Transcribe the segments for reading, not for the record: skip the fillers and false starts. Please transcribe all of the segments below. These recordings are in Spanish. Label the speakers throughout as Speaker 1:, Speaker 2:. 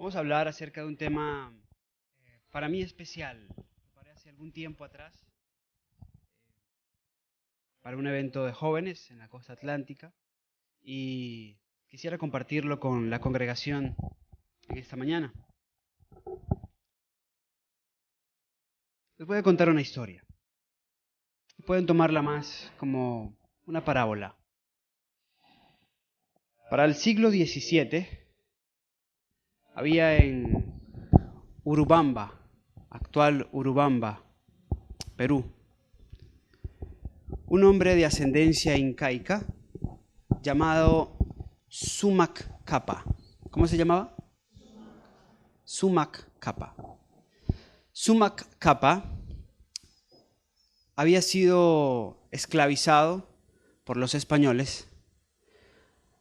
Speaker 1: Vamos a hablar acerca de un tema para mí especial. Preparé hace algún tiempo atrás para un evento de jóvenes en la costa atlántica y quisiera compartirlo con la congregación en esta mañana. Les voy a contar una historia. Pueden tomarla más como una parábola. Para el siglo XVII había en Urubamba, actual Urubamba, Perú, un hombre de ascendencia incaica llamado Sumak Kapa. ¿Cómo se llamaba? Sumak Kapa. Sumak Kapa había sido esclavizado por los españoles.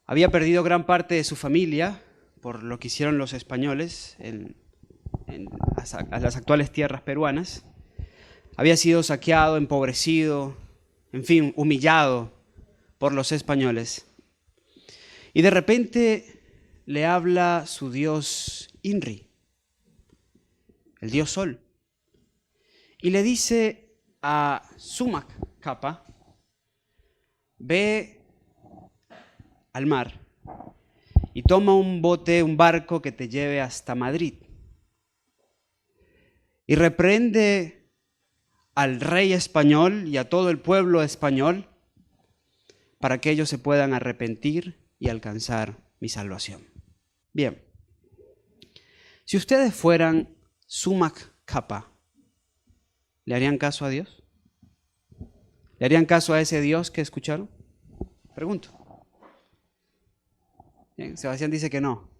Speaker 1: Había perdido gran parte de su familia por lo que hicieron los españoles en las actuales tierras peruanas. Había sido saqueado, empobrecido, en fin, humillado por los españoles. Y de repente le habla su dios Inri, el dios Sol, y le dice a Sumak Kapa: ve al mar y toma un barco que te lleve hasta Madrid. Y reprende al rey español y a todo el pueblo español para que ellos se puedan arrepentir y alcanzar mi salvación. Bien, si ustedes fueran Sumak Kapa, ¿le harían caso a Dios? ¿Le harían caso a ese Dios que escucharon? Pregunto. Bien, Sebastián dice que no.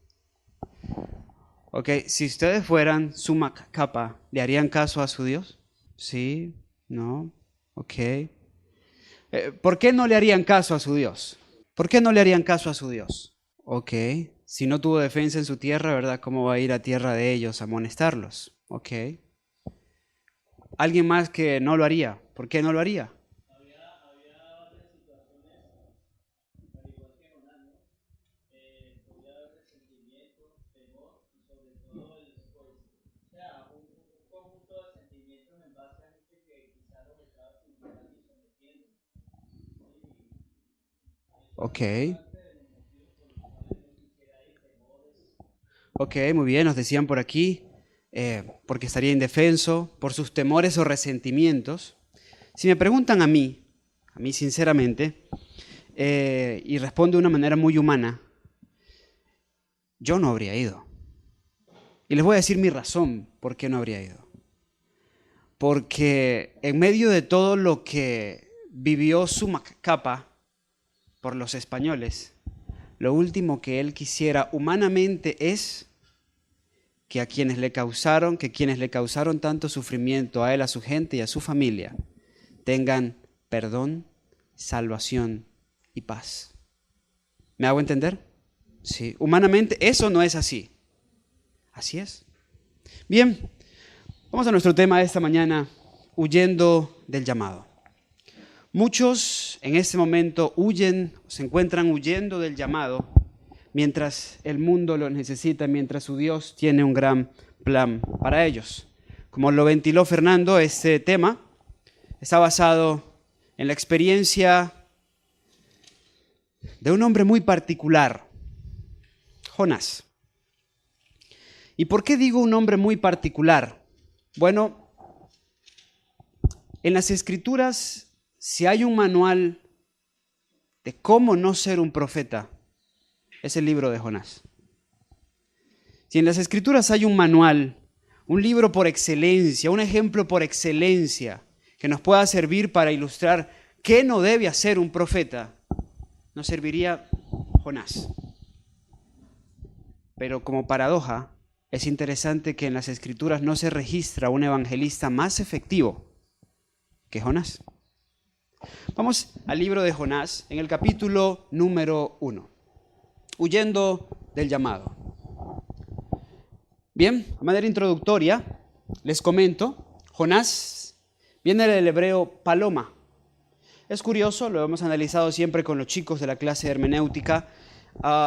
Speaker 1: Ok, si ustedes fueran Sumak Kapa, ¿le harían caso a su Dios? Sí, no, ok. ¿Por qué no le harían caso a su Dios? ¿Por qué no le harían caso a su Dios? Ok, si no tuvo defensa en su tierra, ¿verdad? ¿Cómo va a ir a tierra de ellos a amonestarlos? Ok. ¿Alguien más que no lo haría? ¿Por qué no lo haría?
Speaker 2: Había otras situaciones, al igual que Jonás, ¿no? Podía haber resentimiento, temor y sobre todo un conjunto de sentimientos en base a gente que quizás los estaba sintiendo y sometiendo.
Speaker 1: Ok,
Speaker 2: Parte de los motivos por los cuales no quisiera ir, temores.
Speaker 1: ok, muy bien, nos decían por aquí, porque estaría indefenso, por sus temores o resentimientos. Si me preguntan a mí sinceramente, y respondo de una manera muy humana, yo no habría ido. Y les voy a decir mi razón por qué no habría ido. Porque en medio de todo lo que vivió Sumak Kapa por los españoles, lo último que él quisiera humanamente es que quienes le causaron tanto sufrimiento a él, a su gente y a su familia, tengan perdón, salvación y paz. ¿Me hago entender? Sí, humanamente eso no es así. Así es. Bien, vamos a nuestro tema de esta mañana, huyendo del llamado. Muchos en este momento se encuentran huyendo del llamado mientras el mundo lo necesita, mientras su Dios tiene un gran plan para ellos. Como lo ventiló Fernando, este tema está basado en la experiencia de un hombre muy particular, Jonás. ¿Y por qué digo un hombre muy particular? Bueno, en las Escrituras, si hay un manual de cómo no ser un profeta, es el libro de Jonás. Si en las Escrituras hay un manual, un libro por excelencia, un ejemplo por excelencia, que nos pueda servir para ilustrar qué no debe hacer un profeta, nos serviría Jonás. Pero como paradoja, es interesante que en las Escrituras no se registra un evangelista más efectivo que Jonás. Vamos al libro de Jonás, en el capítulo número 1, huyendo del llamado. Bien, de manera introductoria, les comento, Jonás viene del hebreo paloma. Es curioso, lo hemos analizado siempre con los chicos de la clase de hermenéutica.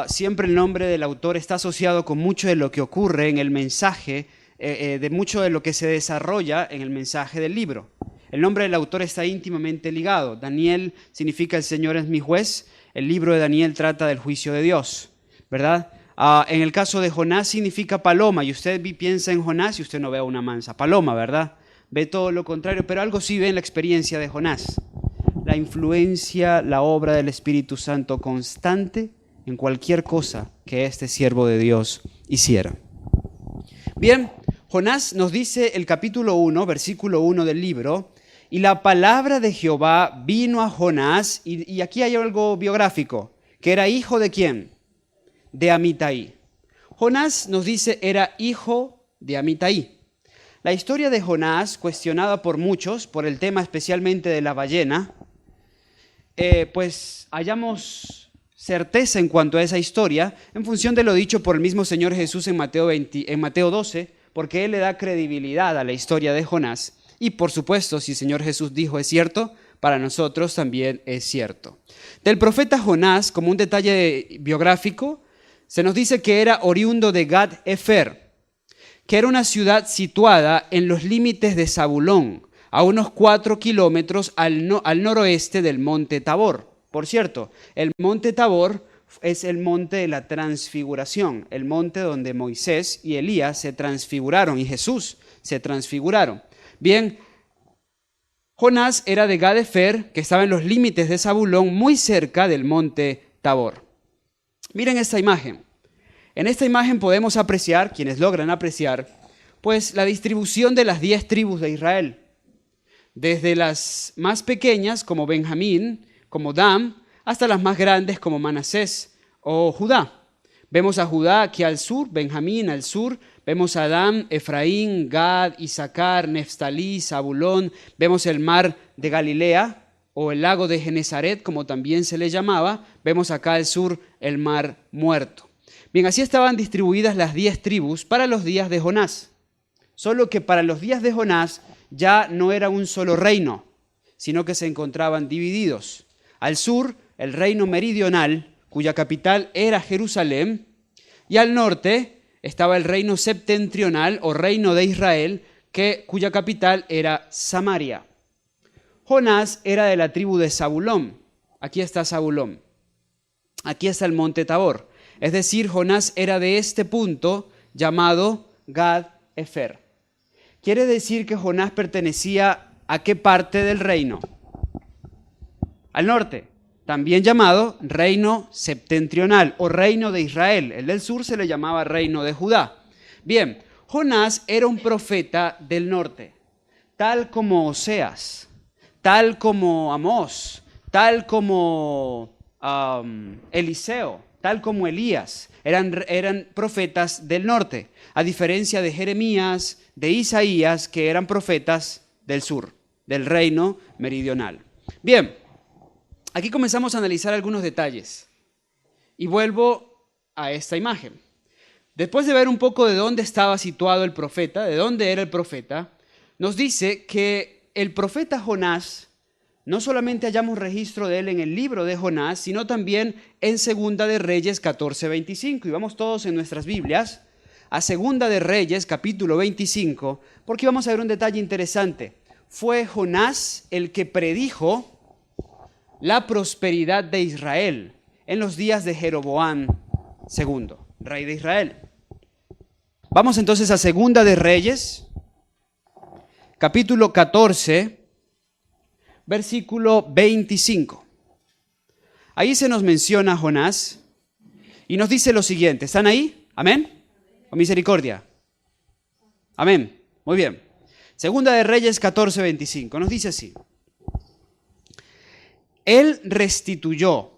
Speaker 1: siempre el nombre del autor está asociado con mucho de lo que ocurre en el mensaje, de mucho de lo que se desarrolla en el mensaje del libro. El nombre del autor está íntimamente ligado. Daniel significa el Señor es mi juez. El libro de Daniel trata del juicio de Dios, ¿verdad? En el caso de Jonás significa paloma, y usted piensa en Jonás y usted no ve una mansa paloma, ¿verdad? Ve todo lo contrario, pero algo sí ve en la experiencia de Jonás. La influencia, la obra del Espíritu Santo constante en cualquier cosa que este siervo de Dios hiciera. Bien, Jonás nos dice el capítulo 1, versículo 1 del libro, y la palabra de Jehová vino a Jonás, y aquí hay algo biográfico, que era hijo de ¿quién? De Amitai. Jonás nos dice era hijo de Amitai. La historia de Jonás, cuestionada por muchos, por el tema especialmente de la ballena, pues hallamos certeza en cuanto a esa historia en función de lo dicho por el mismo Señor Jesús en Mateo 12, porque Él le da credibilidad a la historia de Jonás. Y por supuesto, si el Señor Jesús dijo es cierto, para nosotros también es cierto. Del profeta Jonás, como un detalle biográfico, se nos dice que era oriundo de Gad-Efer, que era una ciudad situada en los límites de Zabulón, a unos 4 kilómetros al noroeste del monte Tabor. Por cierto, el monte Tabor es el monte de la transfiguración, el monte donde Moisés y Elías se transfiguraron y Jesús se transfiguraron. Bien, Jonás era de Gad-Efer, que estaba en los límites de Zabulón, muy cerca del monte Tabor. Miren esta imagen. En esta imagen podemos apreciar, quienes logran apreciar, pues la distribución de las 10 tribus de Israel. Desde las más pequeñas, como Benjamín, como Dan, hasta las más grandes, como Manasés o Judá. Vemos a Judá aquí al sur, Benjamín al sur, vemos a Dan, Efraín, Gad, Isaacar, Neftalí, Zabulón, vemos el mar de Galilea, o el lago de Genezaret, como también se le llamaba, vemos acá al sur el mar muerto. Bien, así estaban distribuidas las 10 tribus para los días de Jonás. Solo que para los días de Jonás ya no era un solo reino, sino que se encontraban divididos. Al sur, el reino meridional, cuya capital era Jerusalén, y al norte estaba el reino septentrional o reino de Israel, cuya capital era Samaria. Jonás era de la tribu de Zabulón. Aquí está Zabulón. Aquí está el monte Tabor. Es decir, Jonás era de este punto llamado Gad-Efer. Quiere decir que Jonás pertenecía a qué parte del reino. Al norte, también llamado reino septentrional o reino de Israel. El del sur se le llamaba reino de Judá. Bien, Jonás era un profeta del norte, tal como Oseas, tal como Amós, tal como Eliseo, tal como Elías. Eran profetas del norte, a diferencia de Jeremías, de Isaías, que eran profetas del sur, del reino meridional. Bien, aquí comenzamos a analizar algunos detalles y vuelvo a esta imagen. Después de ver un poco de dónde estaba situado el profeta, de dónde era el profeta, nos dice que el profeta Jonás, no solamente hallamos registro de él en el libro de Jonás, sino también en Segunda de Reyes 14:25. Y vamos todos en nuestras Biblias a Segunda de Reyes capítulo 25, porque vamos a ver un detalle interesante. Fue Jonás el que predijo la prosperidad de Israel en los días de Jeroboam II, rey de Israel. Vamos entonces a Segunda de Reyes, capítulo 14, versículo 25. Ahí se nos menciona a Jonás y nos dice lo siguiente. ¿Están ahí? ¿Amén? ¿O misericordia? Amén. Muy bien. Segunda de Reyes 14, 25. Nos dice así. Él restituyó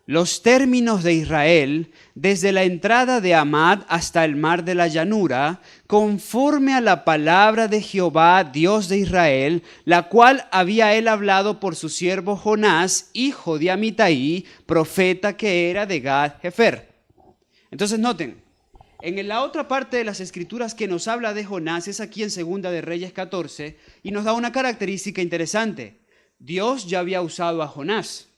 Speaker 1: los términos de Israel desde la entrada de Amad hasta el mar de la llanura, conforme a la palabra de Jehová, Dios de Israel, la cual había él hablado por su siervo Jonás, hijo de Amitai, profeta que era de Gad-Hefer. Entonces noten, en la otra parte de las escrituras que nos habla de Jonás es aquí en Segunda de Reyes 14 y nos da una característica interesante. Dios ya había usado a Jonás.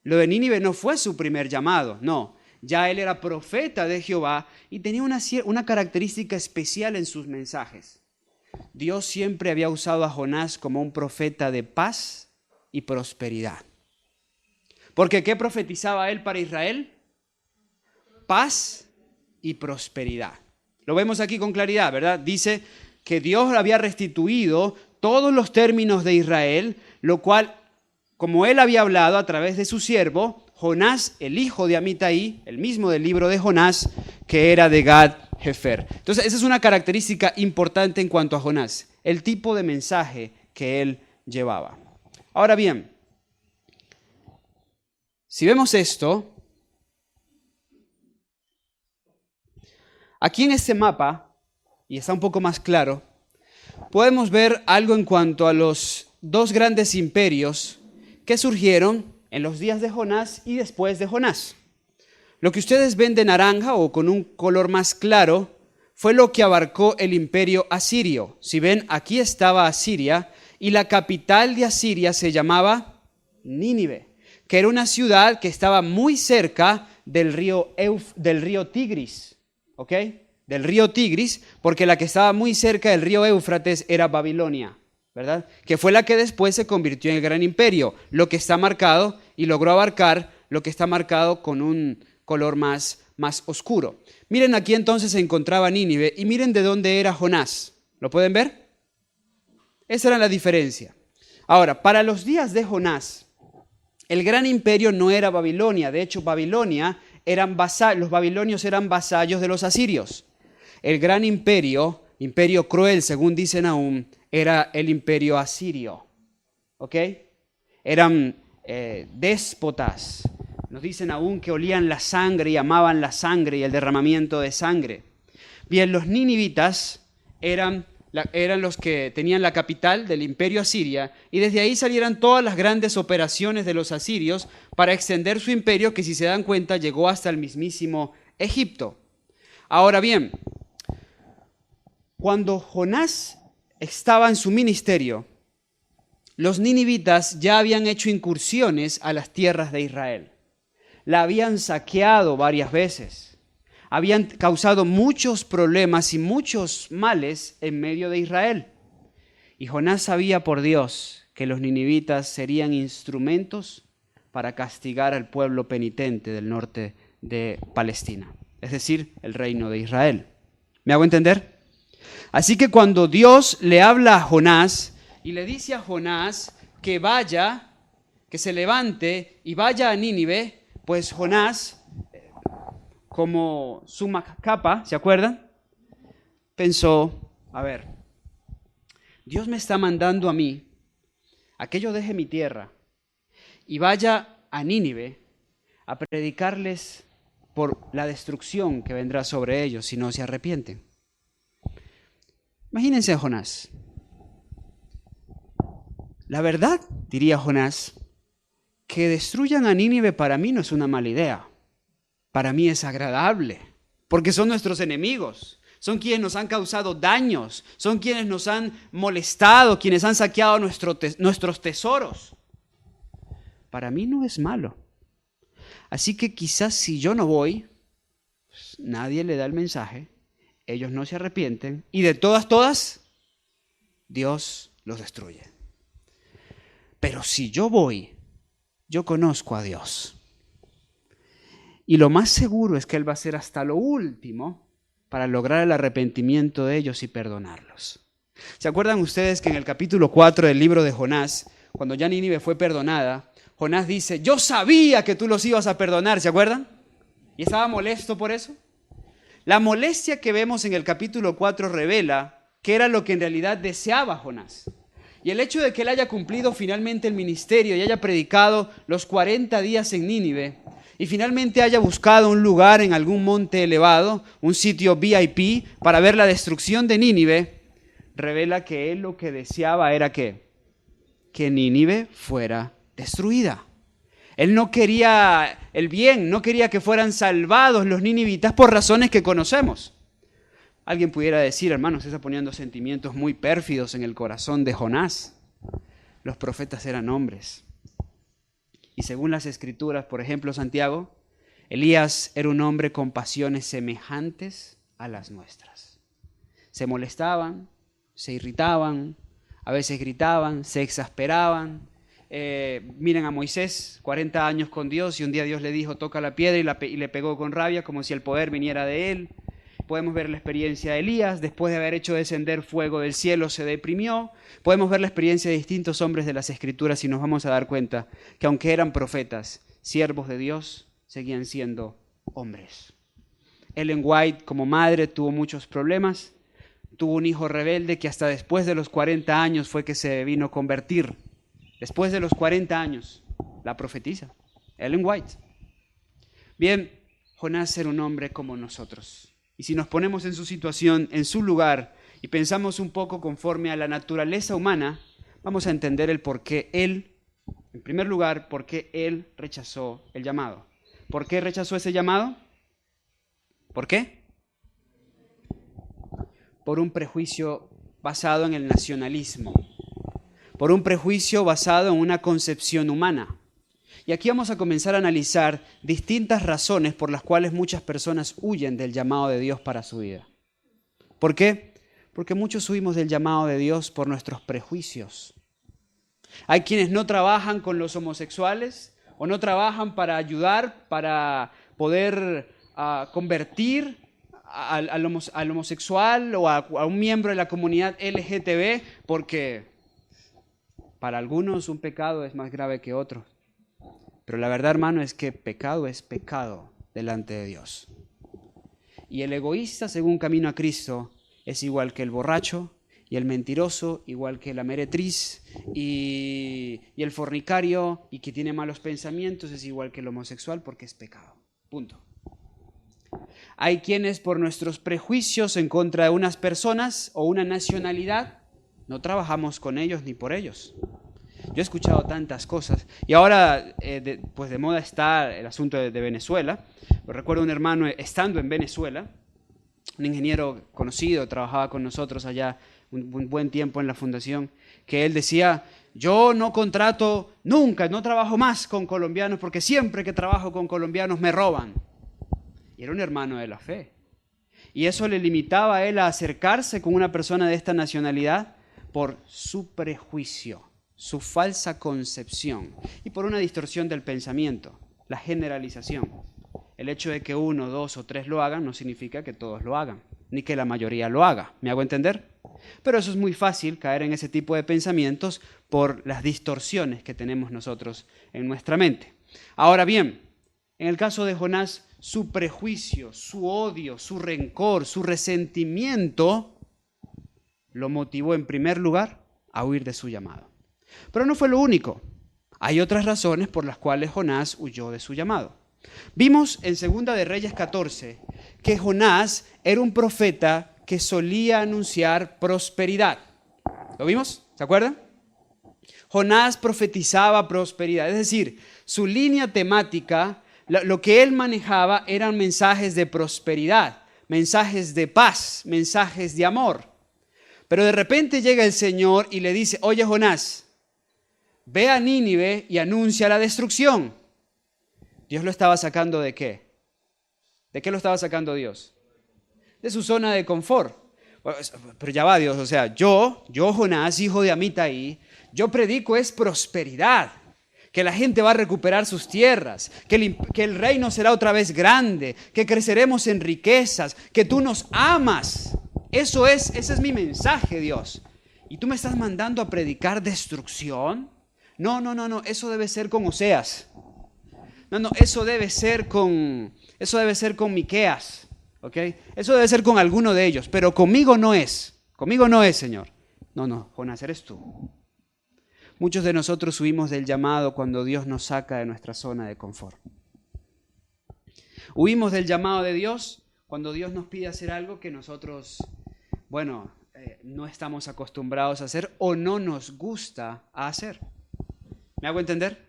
Speaker 1: Lo de Nínive no fue su primer llamado, no. Ya él era profeta de Jehová y tenía una característica especial en sus mensajes. Dios siempre había usado a Jonás como un profeta de paz y prosperidad. Porque ¿qué profetizaba él para Israel? Paz y prosperidad. Lo vemos aquí con claridad, ¿verdad? Dice que Dios había restituido todos los términos de Israel, lo cual, como él había hablado a través de su siervo, Jonás, el hijo de Amitai, el mismo del libro de Jonás, que era de Gad-Hefer. Entonces, esa es una característica importante en cuanto a Jonás, el tipo de mensaje que él llevaba. Ahora bien, si vemos esto, aquí en este mapa, y está un poco más claro, podemos ver algo en cuanto a los dos grandes imperios que surgieron en los días de Jonás y después de Jonás. Lo que ustedes ven de naranja o con un color más claro fue lo que abarcó el imperio asirio. Si ven, aquí estaba Asiria y la capital de Asiria se llamaba Nínive, que era una ciudad que estaba muy cerca del río Tigris, ¿ok? Del río Tigris, porque la que estaba muy cerca del río Éufrates era Babilonia, ¿verdad? Que fue la que después se convirtió en el gran imperio, lo que está marcado y logró abarcar lo que está marcado con un color más oscuro. Miren, aquí entonces se encontraba Nínive y miren de dónde era Jonás. ¿Lo pueden ver? Esa era la diferencia. Ahora, para los días de Jonás, el gran imperio no era Babilonia. De hecho, los babilonios eran vasallos de los asirios. El gran imperio cruel, según dicen aún, era el imperio asirio. ¿Ok? Eran déspotas. Nos dicen aún que olían la sangre y amaban la sangre y el derramamiento de sangre. Bien, los ninivitas eran los que tenían la capital del imperio asiria y desde ahí salieron todas las grandes operaciones de los asirios para extender su imperio que, si se dan cuenta, llegó hasta el mismísimo Egipto. Ahora bien, cuando Jonás estaba en su ministerio, los ninivitas ya habían hecho incursiones a las tierras de Israel. La habían saqueado varias veces. Habían causado muchos problemas y muchos males en medio de Israel. Y Jonás sabía por Dios que los ninivitas serían instrumentos para castigar al pueblo penitente del norte de Palestina, es decir, el reino de Israel. ¿Me hago entender? Así que cuando Dios le habla a Jonás y le dice a Jonás que vaya, que se levante y vaya a Nínive, pues Jonás, como summa capa, ¿se acuerdan? Pensó, a ver, Dios me está mandando a mí a que yo deje mi tierra y vaya a Nínive a predicarles por la destrucción que vendrá sobre ellos si no se arrepienten. Imagínense a Jonás. La verdad, diría Jonás, que destruyan a Nínive para mí no es una mala idea. Para mí es agradable, porque son nuestros enemigos, son quienes nos han causado daños, son quienes nos han molestado, quienes han saqueado nuestros tesoros. Para mí no es malo. Así que quizás si yo no voy, pues nadie le da el mensaje, ellos no se arrepienten y de todas, Dios los destruye. Pero si yo voy, yo conozco a Dios. Y lo más seguro es que Él va a hacer hasta lo último para lograr el arrepentimiento de ellos y perdonarlos. ¿Se acuerdan ustedes que en el capítulo 4 del libro de Jonás, cuando ya Nínive fue perdonada, Jonás dice, yo sabía que tú los ibas a perdonar, ¿se acuerdan? ¿Y estaba molesto por eso? La molestia que vemos en el capítulo 4 revela que era lo que en realidad deseaba Jonás. Y el hecho de que él haya cumplido finalmente el ministerio y haya predicado los 40 días en Nínive y finalmente haya buscado un lugar en algún monte elevado, un sitio VIP para ver la destrucción de Nínive, revela que él lo que deseaba era que Nínive fuera destruida. Él no quería el bien, no quería que fueran salvados los ninivitas por razones que conocemos. Alguien pudiera decir, hermanos, se está poniendo sentimientos muy pérfidos en el corazón de Jonás. Los profetas eran hombres. Y según las Escrituras, por ejemplo, Santiago, Elías era un hombre con pasiones semejantes a las nuestras. Se molestaban, se irritaban, a veces gritaban, se exasperaban. Miren a Moisés, 40 años con Dios, y un día Dios le dijo, toca la piedra, y le pegó con rabia, como si el poder viniera de él. Podemos ver la experiencia de Elías, después de haber hecho descender fuego del cielo, se deprimió. Podemos ver la experiencia de distintos hombres de las Escrituras y nos vamos a dar cuenta que aunque eran profetas, siervos de Dios, seguían siendo hombres. Ellen White, como madre, tuvo muchos problemas. Tuvo un hijo rebelde que hasta después de los 40 años fue que se vino a convertir. Después de los 40 años, la profetisa, Ellen White. Bien, Jonás era un hombre como nosotros. Y si nos ponemos en su situación, en su lugar, y pensamos un poco conforme a la naturaleza humana, vamos a entender el por qué él, en primer lugar, por qué él rechazó el llamado. ¿Por qué rechazó ese llamado? ¿Por qué? Por un prejuicio basado en el nacionalismo, por un prejuicio basado en una concepción humana. Y aquí vamos a comenzar a analizar distintas razones por las cuales muchas personas huyen del llamado de Dios para su vida. ¿Por qué? Porque muchos huimos del llamado de Dios por nuestros prejuicios. Hay quienes no trabajan con los homosexuales o no trabajan para ayudar, para poder convertir al homosexual o a un miembro de la comunidad LGTB, porque para algunos un pecado es más grave que otro. Pero la verdad, hermano, es que pecado es pecado delante de Dios. Y el egoísta, según camino a Cristo, es igual que el borracho, y el mentiroso, igual que la meretriz, y el fornicario, y que tiene malos pensamientos, es igual que el homosexual, porque es pecado. Punto. Hay quienes por nuestros prejuicios en contra de unas personas o una nacionalidad, no trabajamos con ellos ni por ellos. Yo he escuchado tantas cosas y ahora pues de moda está el asunto de Venezuela. Recuerdo un hermano estando en Venezuela, un ingeniero conocido, trabajaba con nosotros allá un buen tiempo en la fundación, que él decía, yo no contrato nunca, no trabajo más con colombianos porque siempre que trabajo con colombianos me roban. Y era un hermano de la fe. Y eso le limitaba a él a acercarse con una persona de esta nacionalidad por su prejuicio, su falsa concepción y por una distorsión del pensamiento, la generalización. El hecho de que uno, dos o tres lo hagan no significa que todos lo hagan, ni que la mayoría lo haga. ¿Me hago entender? Pero eso es muy fácil caer en ese tipo de pensamientos por las distorsiones que tenemos nosotros en nuestra mente. Ahora bien, en el caso de Jonás, su prejuicio, su odio, su rencor, su resentimiento lo motivó en primer lugar a huir de su llamado. Pero no fue lo único. Hay otras razones por las cuales Jonás huyó de su llamado. Vimos en 2 de Reyes 14 que Jonás era un profeta que solía anunciar prosperidad. ¿Lo vimos? ¿Se acuerdan? Jonás profetizaba prosperidad, es decir, su línea temática, lo que él manejaba eran mensajes de prosperidad, mensajes de paz, mensajes de amor. Pero de repente llega el Señor y le dice, oye Jonás, ve a Nínive y anuncia la destrucción. Dios lo estaba sacando ¿de qué? ¿De qué lo estaba sacando Dios? De su zona de confort. Pero ya va Dios, o sea, yo Jonás, hijo de Amitai, yo predico es prosperidad, que la gente va a recuperar sus tierras, que el reino será otra vez grande, que creceremos en riquezas, que tú nos amas. Ese es mi mensaje, Dios. ¿Y tú me estás mandando a predicar destrucción? No, eso debe ser con Oseas. No, eso debe ser con Miqueas, ¿ok? Eso debe ser con alguno de ellos, pero conmigo no es, Señor. No, Jonás, eres tú. Muchos de nosotros huimos del llamado cuando Dios nos saca de nuestra zona de confort. Huimos del llamado de Dios cuando Dios nos pide hacer algo que nosotros, no estamos acostumbrados a hacer o no nos gusta hacer. ¿Me hago entender?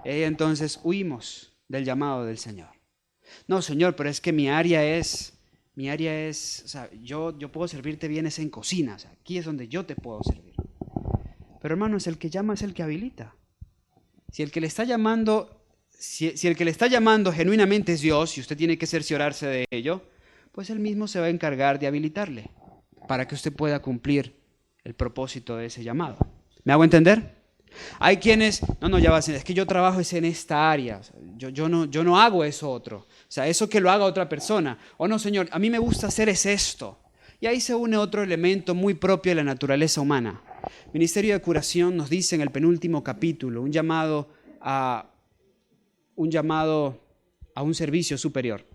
Speaker 1: Entonces huimos del llamado del Señor. No, Señor, pero es que mi área es, o sea, yo puedo servirte bien es en cocina, o sea, aquí es donde yo te puedo servir. Pero hermanos, el que llama es el que habilita. Si el que le está llamando si el que le está llamando genuinamente es Dios, y usted tiene que cerciorarse de ello, pues Él mismo se va a encargar de habilitarle para que usted pueda cumplir el propósito de ese llamado. ¿Me hago entender? Hay quienes, no, ya va a ser, es que yo trabajo en esta área, o sea, yo no hago eso otro, o sea, eso que lo haga otra persona. O no, Señor, a mí me gusta hacer es esto. Y ahí se une otro elemento muy propio de la naturaleza humana. El Ministerio de Curación nos dice en el penúltimo capítulo un llamado a un servicio superior.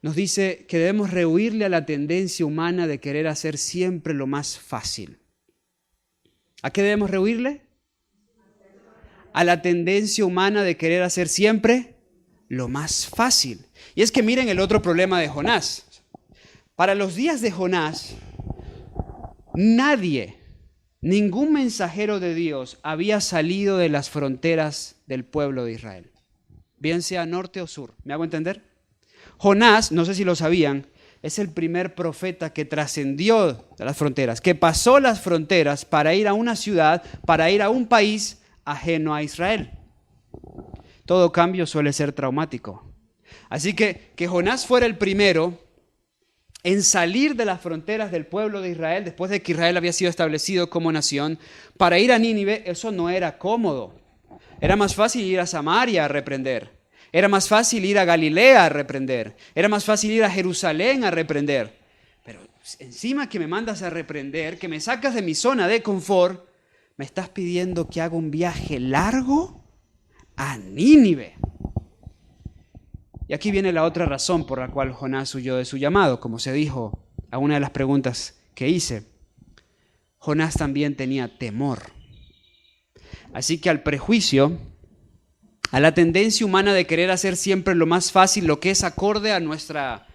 Speaker 1: Nos dice que debemos rehuirle a la tendencia humana de querer hacer siempre lo más fácil. ¿A qué debemos rehuirle? A la tendencia humana de querer hacer siempre lo más fácil. Y es que miren el otro problema de Jonás. Para los días de Jonás, ningún mensajero de Dios había salido de las fronteras del pueblo de Israel, bien sea norte o sur. ¿Me hago entender? Jonás, no sé si lo sabían, es el primer profeta que trascendió de las fronteras, que pasó las fronteras para ir a una ciudad, para ir a un país ajeno a Israel. Todo cambio suele ser traumático. Así que Jonás fuera el primero en salir de las fronteras del pueblo de Israel, después de que Israel había sido establecido como nación, para ir a Nínive, eso no era cómodo. Era más fácil ir a Samaria a reprender. Era más fácil ir a Galilea a reprender. Era más fácil ir a Jerusalén a reprender. Pero encima que me mandas a reprender, que me sacas de mi zona de confort, me estás pidiendo que haga un viaje largo a Nínive. Y aquí viene la otra razón por la cual Jonás huyó de su llamado, como se dijo a una de las preguntas que hice. Jonás también tenía temor. Así que al prejuicio, a la tendencia humana de querer hacer siempre lo más fácil, lo que es acorde a nuestra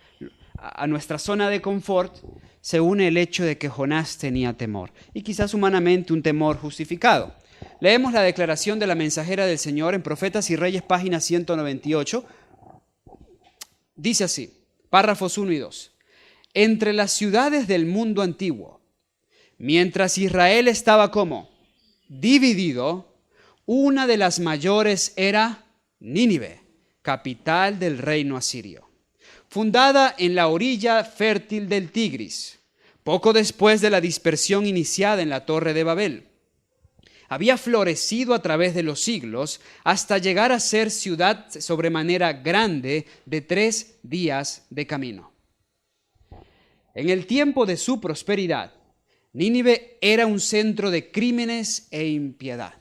Speaker 1: zona de confort, se une el hecho de que Jonás tenía temor, y quizás humanamente un temor justificado. Leemos la declaración de la mensajera del Señor en Profetas y Reyes, página 198. Dice así, párrafos 1 y 2. Entre las ciudades del mundo antiguo, mientras Israel estaba como dividido, una de las mayores era Nínive, capital del reino asirio, fundada en la orilla fértil del Tigris, poco después de la dispersión iniciada en la Torre de Babel. Había florecido a través de los siglos hasta llegar a ser ciudad sobremanera grande de 3 días de camino. En el tiempo de su prosperidad, Nínive era un centro de crímenes e impiedad.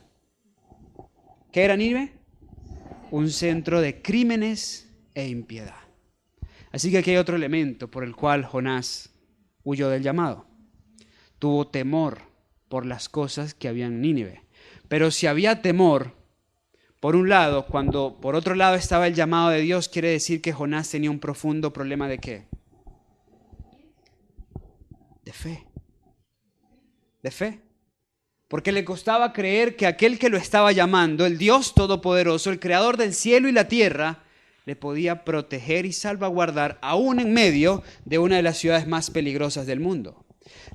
Speaker 1: ¿Qué era Nínive? Un centro de crímenes e impiedad. Así que aquí hay otro elemento por el cual Jonás huyó del llamado. Tuvo temor por las cosas que había en Nínive. Pero si había temor, por un lado, cuando por otro lado estaba el llamado de Dios, quiere decir que Jonás tenía un profundo problema ¿de qué? De fe. De fe. Porque le costaba creer que aquel que lo estaba llamando, el Dios Todopoderoso, el Creador del cielo y la tierra, le podía proteger y salvaguardar aún en medio de una de las ciudades más peligrosas del mundo.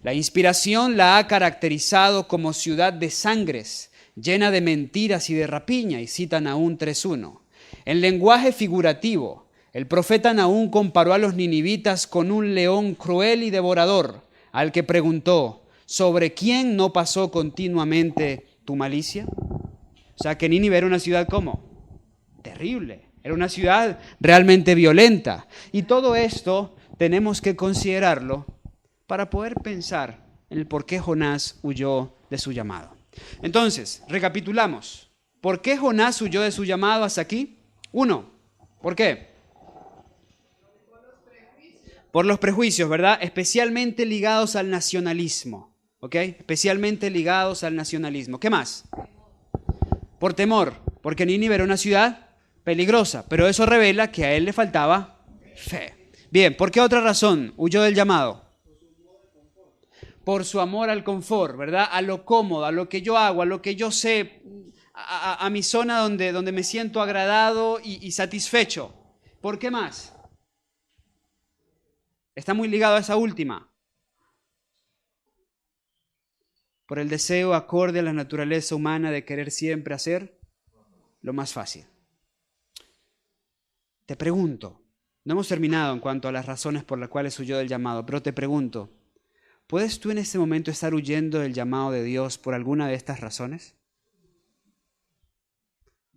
Speaker 1: La inspiración la ha caracterizado como ciudad de sangres, llena de mentiras y de rapiña, y cita Nahum 3:1. En lenguaje figurativo, el profeta Nahum comparó a los ninivitas con un león cruel y devorador, al que preguntó, ¿sobre quién no pasó continuamente tu malicia? O sea que Nínive era una ciudad ¿cómo? Terrible, era una ciudad realmente violenta. Y todo esto tenemos que considerarlo para poder pensar en el por qué Jonás huyó de su llamado. Entonces, recapitulamos. ¿Por qué Jonás huyó de su llamado hasta aquí? 1. ¿Por qué? Por los prejuicios, ¿verdad? Especialmente ligados al nacionalismo. ¿Ok? Especialmente ligados al nacionalismo. ¿Qué más? Por temor, porque Nínive era una ciudad peligrosa, pero eso revela que a él le faltaba fe. Bien, ¿por qué otra razón huyó del llamado? Por su amor al confort, ¿verdad? A lo cómodo, a lo que yo hago, a lo que yo sé, a mi zona donde me siento agradado y satisfecho. ¿Por qué más? Está muy ligado a esa última. Por el deseo acorde a la naturaleza humana de querer siempre hacer lo más fácil. Te pregunto, no hemos terminado en cuanto a las razones por las cuales huyó del llamado, pero te pregunto, ¿puedes tú en este momento estar huyendo del llamado de Dios por alguna de estas razones?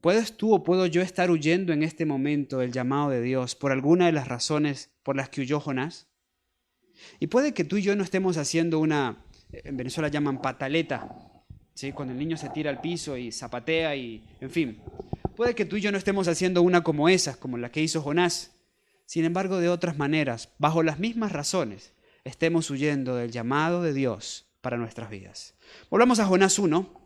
Speaker 1: ¿Puedes tú o puedo yo estar huyendo en este momento del llamado de Dios por alguna de las razones por las que huyó Jonás? Y puede que tú y yo no estemos haciendo en Venezuela llaman pataleta, ¿sí? Cuando el niño se tira al piso y zapatea y, en fin. Puede que tú y yo no estemos haciendo una como esas, como la que hizo Jonás. Sin embargo, de otras maneras, bajo las mismas razones, estemos huyendo del llamado de Dios para nuestras vidas. Volvamos a Jonás 1.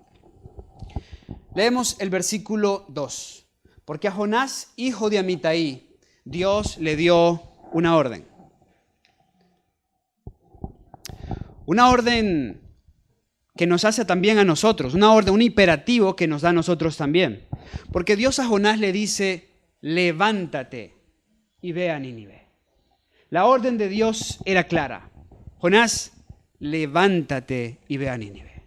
Speaker 1: Leemos el versículo 2. Porque a Jonás, hijo de Amitai, Dios le dio una orden. Una orden que nos hace también a nosotros, una orden, un imperativo que nos da a nosotros también. Porque Dios a Jonás le dice, levántate y ve a Nínive. La orden de Dios era clara. Jonás, levántate y ve a Nínive.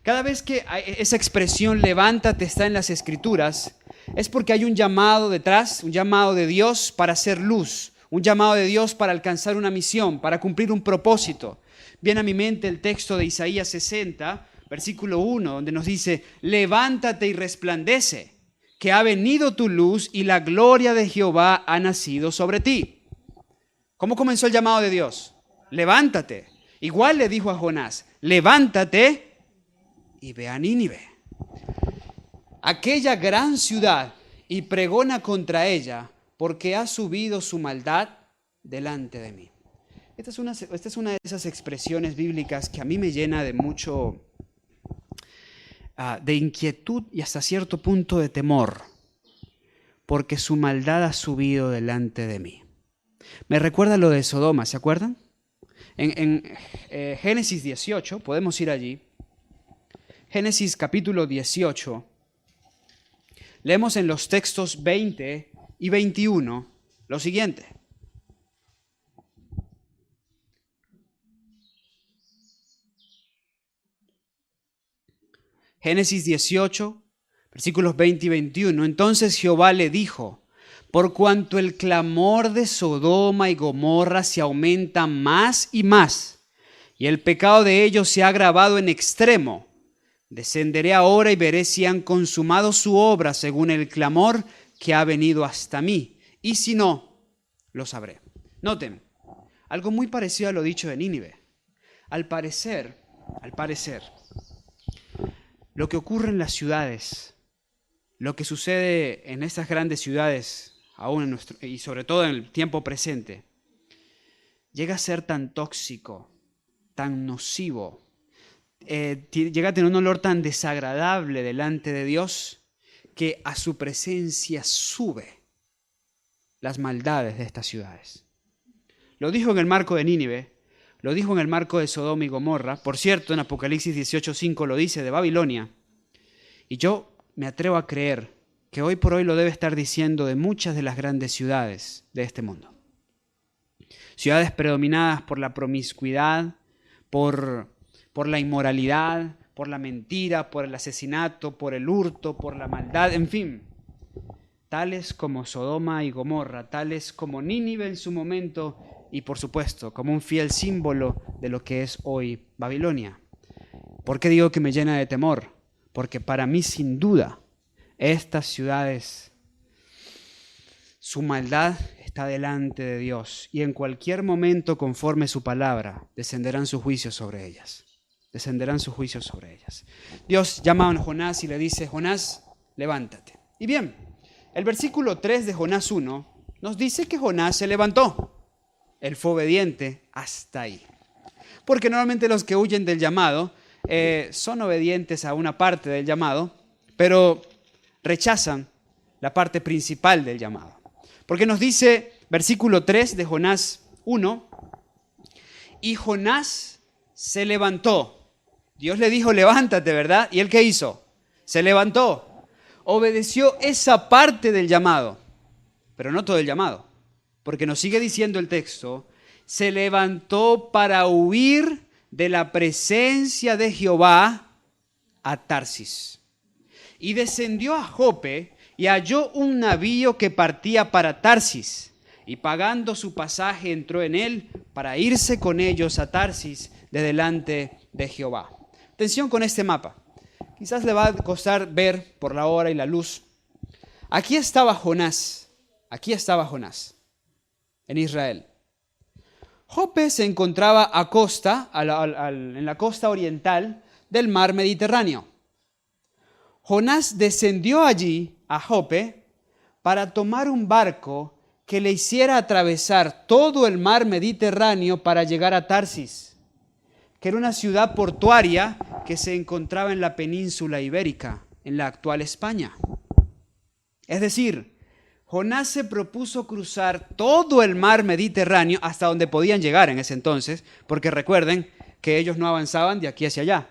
Speaker 1: Cada vez que esa expresión levántate está en las Escrituras, es porque hay un llamado detrás, un llamado de Dios para hacer luz, un llamado de Dios para alcanzar una misión, para cumplir un propósito. Viene a mi mente el texto de Isaías 60, versículo 1, donde nos dice, levántate y resplandece, que ha venido tu luz y la gloria de Jehová ha nacido sobre ti. ¿Cómo comenzó el llamado de Dios? Levántate. Igual le dijo a Jonás, levántate y ve a Nínive, aquella gran ciudad, y pregona contra ella, porque ha subido su maldad delante de mí. Esta es una de esas expresiones bíblicas que a mí me llena de mucho, de inquietud y hasta cierto punto de temor, porque su maldad ha subido delante de mí. Me recuerda lo de Sodoma, ¿se acuerdan? En Génesis 18, podemos ir allí. Génesis capítulo 18, leemos en los textos 20 y 21 lo siguiente. Génesis 18, versículos 20 y 21. Entonces Jehová le dijo, por cuanto el clamor de Sodoma y Gomorra se aumenta más y más, y el pecado de ellos se ha agravado en extremo, descenderé ahora y veré si han consumado su obra según el clamor que ha venido hasta mí, y si no, lo sabré. Noten, algo muy parecido a lo dicho de Nínive. Al parecer, lo que ocurre en las ciudades, lo que sucede en estas grandes ciudades, aún y sobre todo en el tiempo presente, llega a ser tan tóxico, tan nocivo, llega a tener un olor tan desagradable delante de Dios, que a su presencia sube las maldades de estas ciudades. Lo dijo en el marco de Nínive, lo dijo en el marco de Sodoma y Gomorra. Por cierto, en Apocalipsis 18:5 lo dice de Babilonia. Y yo me atrevo a creer que hoy por hoy lo debe estar diciendo de muchas de las grandes ciudades de este mundo. Ciudades predominadas por la promiscuidad, por la inmoralidad, por la mentira, por el asesinato, por el hurto, por la maldad, en fin. Tales como Sodoma y Gomorra, tales como Nínive en su momento, y por supuesto, como un fiel símbolo de lo que es hoy Babilonia. ¿Por qué digo que me llena de temor? Porque para mí, sin duda, estas ciudades, su maldad está delante de Dios, y en cualquier momento, conforme su palabra, descenderán sus juicios sobre ellas. Descenderán sus juicios sobre ellas. Dios llama a Jonás y le dice, Jonás, levántate. Y bien, el versículo 3 de Jonás 1 nos dice que Jonás se levantó. Él fue obediente hasta ahí. Porque normalmente los que huyen del llamado son obedientes a una parte del llamado, pero rechazan la parte principal del llamado. Porque nos dice, versículo 3 de Jonás 1, y Jonás se levantó. Dios le dijo, levántate, ¿verdad? ¿Y él qué hizo? Se levantó. Obedeció esa parte del llamado, pero no todo el llamado. Porque nos sigue diciendo el texto, se levantó para huir de la presencia de Jehová a Tarsis. Y descendió a Jope y halló un navío que partía para Tarsis, y pagando su pasaje entró en él para irse con ellos a Tarsis de delante de Jehová. Atención con este mapa. Quizás le va a costar ver por la hora y la luz. Aquí estaba Jonás en Israel. Jope se encontraba en la costa oriental del mar Mediterráneo. Jonás descendió allí a Jope para tomar un barco que le hiciera atravesar todo el mar Mediterráneo para llegar a Tarsis, que era una ciudad portuaria que se encontraba en la península ibérica, en la actual España. Es decir, Jonás se propuso cruzar todo el mar Mediterráneo hasta donde podían llegar en ese entonces, porque recuerden que ellos no avanzaban de aquí hacia allá,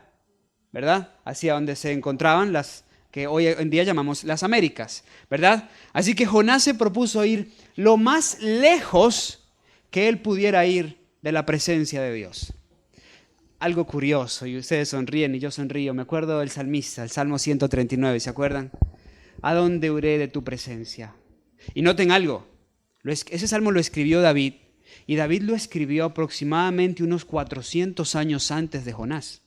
Speaker 1: ¿verdad? Hacia donde se encontraban las que hoy en día llamamos las Américas, ¿verdad? Así que Jonás se propuso ir lo más lejos que él pudiera ir de la presencia de Dios. Algo curioso, y ustedes sonríen y yo sonrío, me acuerdo del salmista, el Salmo 139, ¿se acuerdan? ¿A dónde huiré de tu presencia? Y noten algo, ese salmo lo escribió David, y David lo escribió aproximadamente unos 400 años antes de Jonás.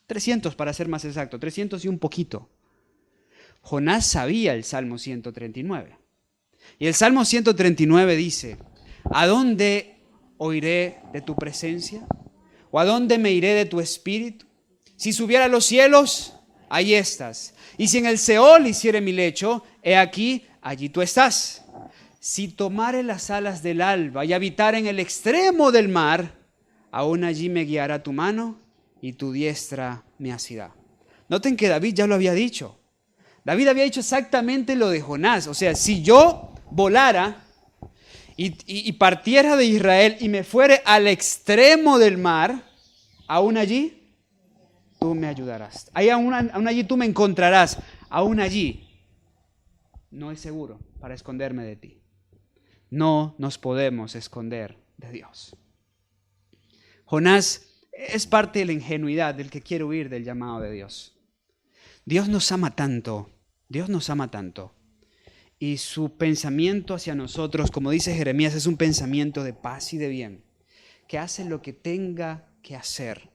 Speaker 1: 300 para ser más exacto, 300 y un poquito. Jonás sabía el Salmo 139. Y el Salmo 139 dice, ¿a dónde oiré de tu presencia? ¿O a dónde me iré de tu espíritu? Si subiera a los cielos, allí estás. Y si en el Seol hiciere mi lecho, he aquí, allí tú estás. Si tomare las alas del alba y habitar en el extremo del mar, aún allí me guiará tu mano y tu diestra me asirá. Noten que David ya lo había dicho. David había dicho exactamente lo de Jonás. O sea, si yo volara y partiera de Israel y me fuere al extremo del mar, aún allí tú me ayudarás. Aún allí tú me encontrarás. Aún allí no es seguro para esconderme de ti. No nos podemos esconder de Dios. Jonás es parte de la ingenuidad del que quiere huir del llamado de Dios. Dios nos ama tanto, y su pensamiento hacia nosotros, como dice Jeremías, es un pensamiento de paz y de bien, que hace lo que tenga que hacer,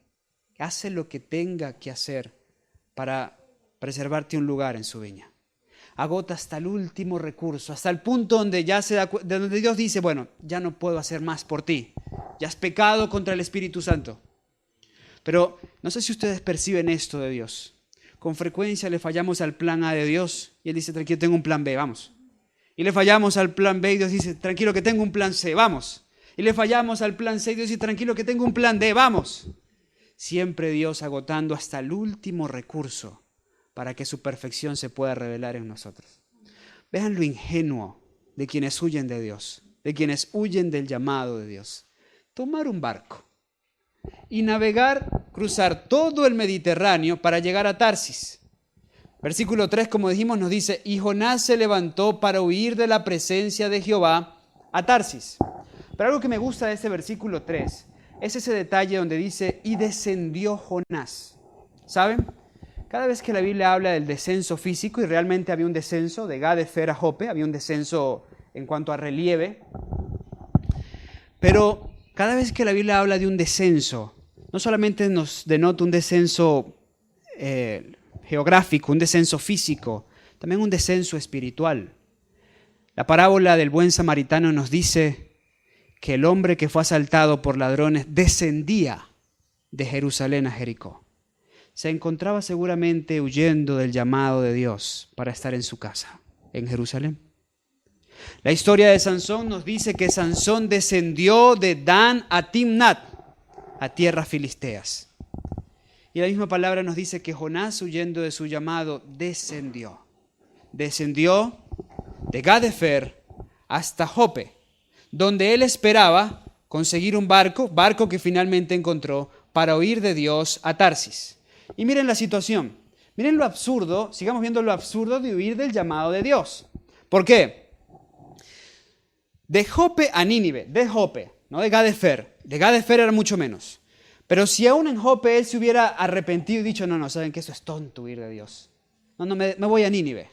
Speaker 1: para preservarte un lugar en su viña. Agota hasta el último recurso, hasta el punto donde donde Dios dice, bueno, ya no puedo hacer más por ti, ya has pecado contra el Espíritu Santo. Pero no sé si ustedes perciben esto de Dios. Con frecuencia le fallamos al plan A de Dios y Él dice, tranquilo, tengo un plan B, vamos. Y le fallamos al plan B y Dios dice, tranquilo, que tengo un plan C, vamos. Y le fallamos al plan C y Dios dice, tranquilo, que tengo un plan D, vamos. Siempre Dios agotando hasta el último recurso para que su perfección se pueda revelar en nosotros. Vean lo ingenuo de quienes huyen de Dios, de quienes huyen del llamado de Dios. Tomar un barco y navegar, cruzar todo el Mediterráneo para llegar a Tarsis. Versículo 3, como dijimos, nos dice, y Jonás se levantó para huir de la presencia de Jehová a Tarsis. Pero algo que me gusta de este versículo 3 es ese detalle donde dice, y descendió Jonás. ¿Saben? Cada vez que la Biblia habla del descenso físico, y realmente había un descenso de Gadefer a Jope, había un descenso en cuanto a relieve, pero cada vez que la Biblia habla de un descenso, no solamente nos denota un descenso geográfico, un descenso físico, también un descenso espiritual. La parábola del buen samaritano nos dice que el hombre que fue asaltado por ladrones descendía de Jerusalén a Jericó. Se encontraba seguramente huyendo del llamado de Dios para estar en su casa, en Jerusalén. La historia de Sansón nos dice que Sansón descendió de Dan a Timnat, a tierras filisteas. Y la misma palabra nos dice que Jonás, huyendo de su llamado, descendió. Descendió de Gadefer hasta Jope, donde él esperaba conseguir un barco que finalmente encontró para huir de Dios a Tarsis. Y miren la situación, miren lo absurdo, sigamos viendo lo absurdo de huir del llamado de Dios. ¿Por qué? De Jope a Nínive, de Jope, no de Gadefer. De Gadefer era mucho menos. Pero si aún en Jope él se hubiera arrepentido y dicho, no, saben que eso es tonto huir de Dios. No, me voy a Nínive.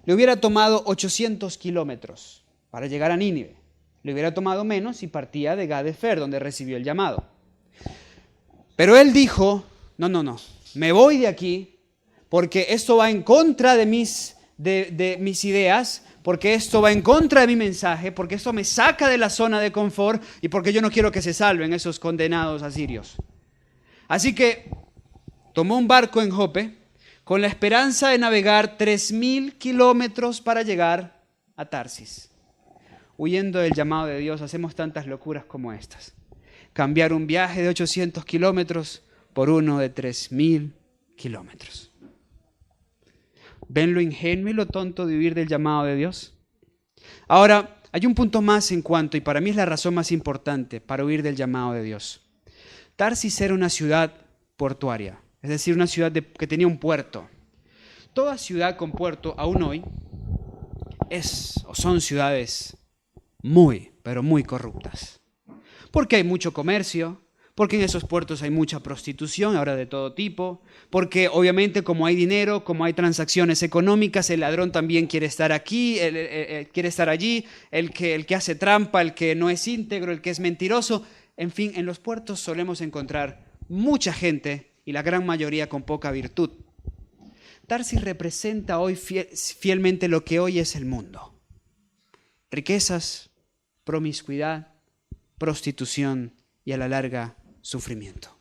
Speaker 1: le hubiera tomado 800 kilómetros para llegar a Nínive. Le hubiera tomado menos si partía de Gadefer, donde recibió el llamado. Pero él dijo, no, me voy de aquí porque esto va en contra de mis ideas, porque esto va en contra de mi mensaje, porque esto me saca de la zona de confort y porque yo no quiero que se salven esos condenados asirios. Así que tomó un barco en Jope con la esperanza de navegar 3.000 kilómetros para llegar a Tarsis. Huyendo del llamado de Dios, hacemos tantas locuras como estas. Cambiar un viaje de 800 kilómetros por uno de 3.000 kilómetros. ¿Ven lo ingenuo y lo tonto de huir del llamado de Dios? Ahora, hay un punto más en cuanto, y para mí es la razón más importante para huir del llamado de Dios. Tarsis era una ciudad portuaria, es decir, una ciudad que tenía un puerto. Toda ciudad con puerto, aún hoy, son ciudades muy, pero muy corruptas. Porque hay mucho comercio, porque en esos puertos hay mucha prostitución, ahora de todo tipo, porque obviamente como hay dinero, como hay transacciones económicas, el ladrón también quiere estar aquí, quiere estar allí, el que hace trampa, el que no es íntegro, el que es mentiroso. En fin, en los puertos solemos encontrar mucha gente y la gran mayoría con poca virtud. Tarsis representa hoy fielmente lo que hoy es el mundo. Riquezas, promiscuidad, prostitución y a la larga sufrimiento.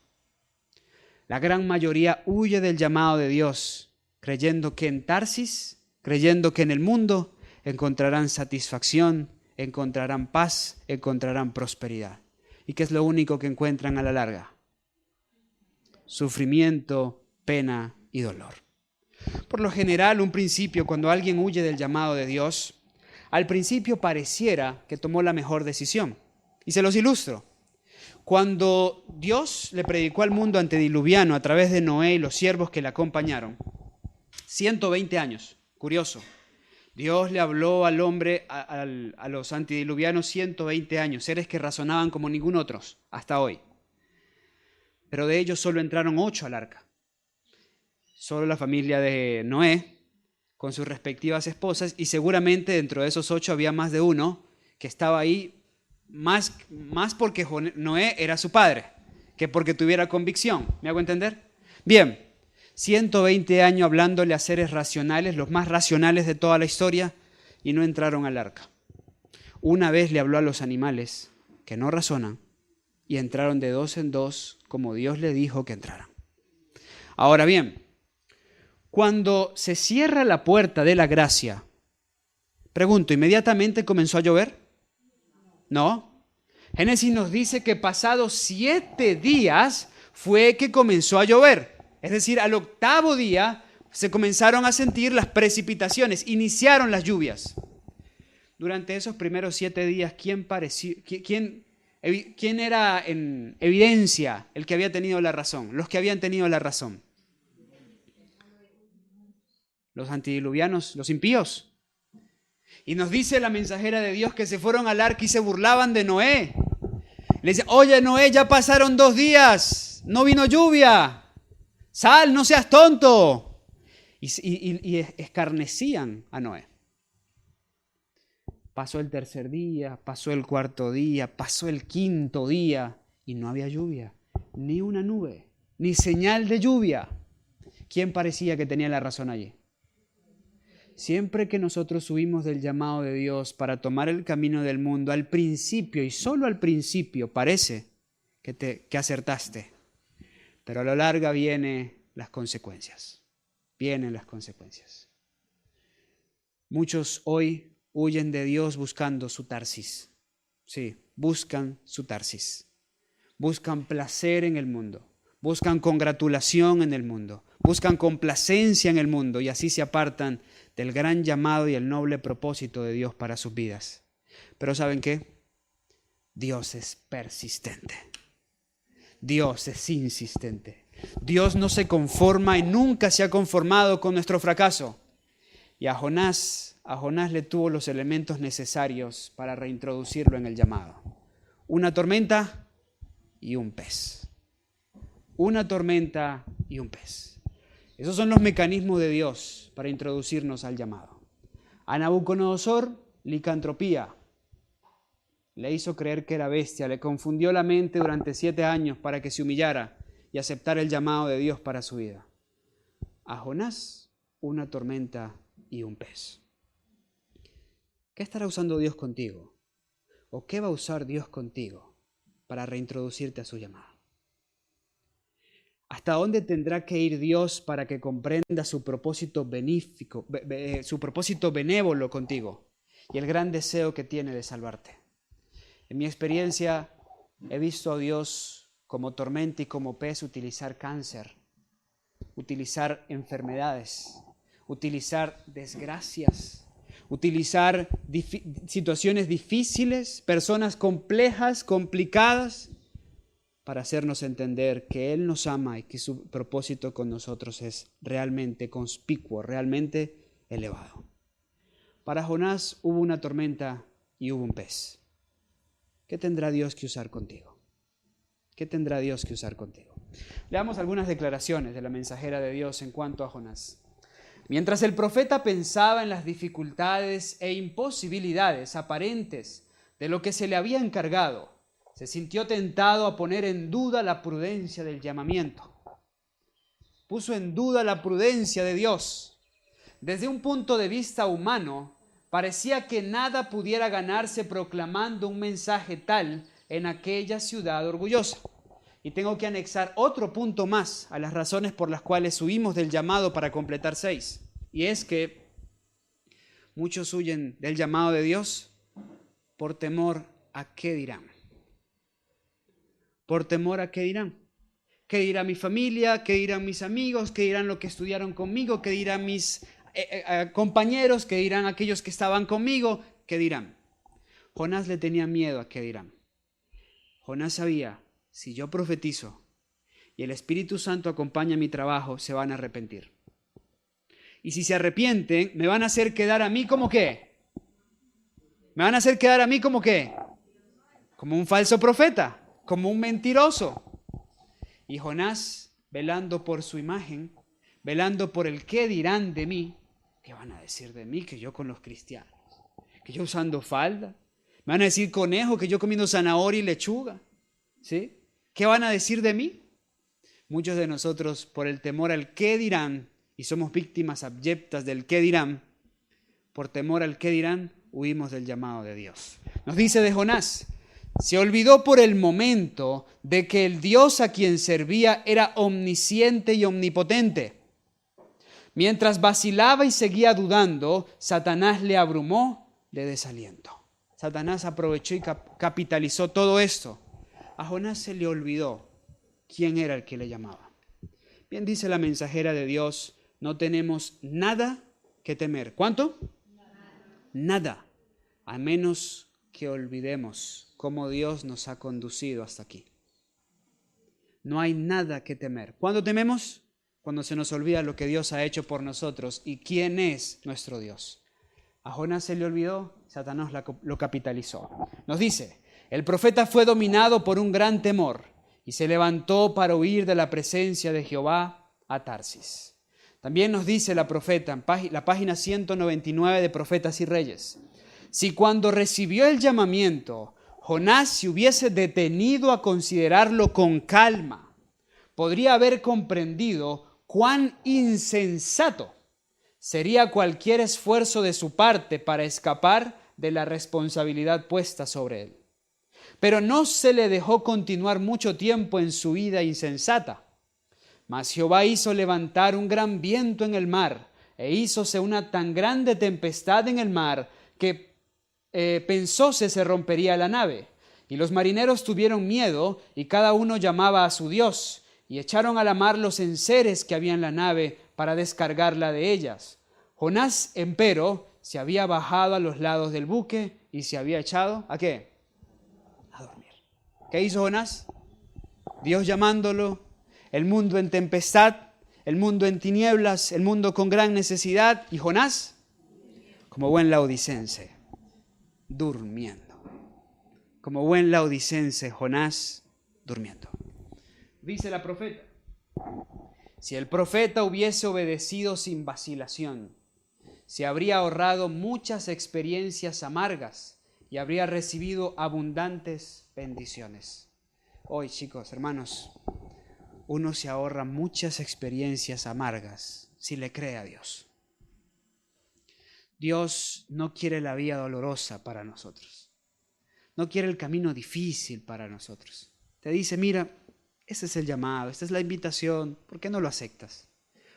Speaker 1: La gran mayoría huye del llamado de Dios, creyendo que en Tarsis, creyendo que en el mundo encontrarán satisfacción, encontrarán paz, encontrarán prosperidad. ¿Y qué es lo único que encuentran a la larga? Sufrimiento, pena y dolor. Por lo general, un principio, cuando alguien huye del llamado de Dios, al principio pareciera que tomó la mejor decisión. Y se los ilustro. Cuando Dios le predicó al mundo antediluviano a través de Noé y los siervos que le acompañaron, 120 años, curioso. Dios le habló al hombre, a los antediluvianos 120 años, seres que razonaban como ningún otro hasta hoy. Pero de ellos solo entraron 8 al arca. Solo la familia de Noé, con sus respectivas esposas, y seguramente dentro de esos 8 había más de uno que estaba ahí más porque Noé era su padre, que porque tuviera convicción. ¿Me hago entender? Bien, 120 años hablándole a seres racionales, los más racionales de toda la historia, y no entraron al arca. Una vez le habló a los animales, que no razonan, y entraron de 2 en 2, como Dios le dijo que entraran. Ahora bien, cuando se cierra la puerta de la gracia, pregunto, ¿inmediatamente comenzó a llover? No. Génesis nos dice que pasados 7 días fue que comenzó a llover. Es decir, al 8º día se comenzaron a sentir las precipitaciones, iniciaron las lluvias. Durante esos primeros 7 días, ¿quién era en evidencia el que había tenido la razón? Los que habían tenido la razón. Los antediluvianos, los impíos. Y nos dice la mensajera de Dios que se fueron al arca y se burlaban de Noé. Le dice, oye Noé, ya pasaron 2 días, no vino lluvia. Sal, no seas tonto. Y escarnecían a Noé. Pasó el 3er día, pasó el 4.º día, pasó el 5.º día y no había lluvia. Ni una nube, ni señal de lluvia. ¿Quién parecía que tenía la razón allí? Siempre que nosotros huimos del llamado de Dios para tomar el camino del mundo, al principio y solo al principio parece que acertaste, pero a la larga vienen las consecuencias. Vienen las consecuencias. Muchos hoy huyen de Dios buscando su Tarsis. Sí, buscan su Tarsis. Buscan placer en el mundo. Buscan congratulación en el mundo. Buscan complacencia en el mundo y así se apartan del gran llamado y el noble propósito de Dios para sus vidas. Pero ¿saben qué? Dios es persistente. Dios es insistente. Dios no se conforma y nunca se ha conformado con nuestro fracaso. Y a Jonás le tuvo los elementos necesarios para reintroducirlo en el llamado. Una tormenta y un pez. Una tormenta y un pez. Esos son los mecanismos de Dios para introducirnos al llamado. A Nabucodonosor, licantropía. Le hizo creer que era bestia, le confundió la mente durante 7 años para que se humillara y aceptara el llamado de Dios para su vida. A Jonás, una tormenta y un pez. ¿Qué estará usando Dios contigo? ¿O qué va a usar Dios contigo para reintroducirte a su llamado? ¿Hasta dónde tendrá que ir Dios para que comprenda su propósito benéfico, su propósito benévolo contigo y el gran deseo que tiene de salvarte? En mi experiencia he visto a Dios como tormenta y como pez utilizar cáncer, utilizar enfermedades, utilizar desgracias, utilizar situaciones difíciles, personas complejas, complicadas, para hacernos entender que Él nos ama y que su propósito con nosotros es realmente conspicuo, realmente elevado. Para Jonás hubo una tormenta y hubo un pez. ¿Qué tendrá Dios que usar contigo? ¿Qué tendrá Dios que usar contigo? Leamos algunas declaraciones de la mensajera de Dios en cuanto a Jonás. Mientras el profeta pensaba en las dificultades e imposibilidades aparentes de lo que se le había encargado, se sintió tentado a poner en duda la prudencia del llamamiento. Puso en duda la prudencia de Dios. Desde un punto de vista humano, parecía que nada pudiera ganarse proclamando un mensaje tal en aquella ciudad orgullosa. Y tengo que anexar otro punto más a las razones por las cuales huimos del llamado para completar 6. Y es que muchos huyen del llamado de Dios por temor a qué dirán. Por temor a qué dirán. ¿Qué dirá mi familia? ¿Qué dirán mis amigos? ¿Qué dirán los que estudiaron conmigo? ¿Qué dirán mis compañeros? ¿Qué dirán aquellos que estaban conmigo? ¿Qué dirán? Jonás le tenía miedo a qué dirán. Jonás sabía, si yo profetizo y el Espíritu Santo acompaña mi trabajo, se van a arrepentir. Y si se arrepienten, me van a hacer quedar a mí como qué. Me van a hacer quedar a mí como qué. Como un falso profeta, como un mentiroso. Y Jonás, velando por su imagen, velando por el qué dirán de mí, ¿qué van a decir de mí? Que yo con los cristianos, que yo usando falda, me van a decir conejo, que yo comiendo zanahoria y lechuga, ¿sí? ¿Qué van a decir de mí? Muchos de nosotros, por el temor al qué dirán, y somos víctimas abyectas del qué dirán, por temor al qué dirán, huimos del llamado de Dios. Nos dice de Jonás, se olvidó por el momento de que el Dios a quien servía era omnisciente y omnipotente. Mientras vacilaba y seguía dudando, Satanás le abrumó de desaliento. Satanás aprovechó y capitalizó todo esto. A Jonás se le olvidó quién era el que le llamaba. Bien dice la mensajera de Dios, no tenemos nada que temer. ¿Cuánto? Nada, a menos que olvidemos cómo Dios nos ha conducido hasta aquí. No hay nada que temer. ¿Cuándo tememos? Cuando se nos olvida lo que Dios ha hecho por nosotros y quién es nuestro Dios. A Jonás se le olvidó, Satanás lo capitalizó. Nos dice, el profeta fue dominado por un gran temor y se levantó para huir de la presencia de Jehová a Tarsis. También nos dice la profeta, en la página 199 de Profetas y Reyes, si cuando recibió el llamamiento, Jonás se hubiese detenido a considerarlo con calma, podría haber comprendido cuán insensato sería cualquier esfuerzo de su parte para escapar de la responsabilidad puesta sobre él. Pero no se le dejó continuar mucho tiempo en su vida insensata. Mas Jehová hizo levantar un gran viento en el mar, e hízose una tan grande tempestad en el mar que pensóse se rompería la nave. Y los marineros tuvieron miedo, y cada uno llamaba a su Dios, y echaron a la mar los enseres que había en la nave para descargarla de ellas. Jonás, empero, se había bajado a los lados del buque y se había echado, ¿a qué? A dormir. ¿Qué hizo Jonás? Dios llamándolo, el mundo en tempestad, el mundo en tinieblas, el mundo con gran necesidad, y Jonás, como buen laodicense, durmiendo. Como buen laodicense, Jonás, durmiendo. Dice la profeta, si el profeta hubiese obedecido sin vacilación, se habría ahorrado muchas experiencias amargas y habría recibido abundantes bendiciones. Hoy, chicos, hermanos, uno se ahorra muchas experiencias amargas si le cree a Dios. Dios no quiere la vía dolorosa para nosotros. No quiere el camino difícil para nosotros. Te dice, mira, ese es el llamado, esta es la invitación. ¿Por qué no lo aceptas?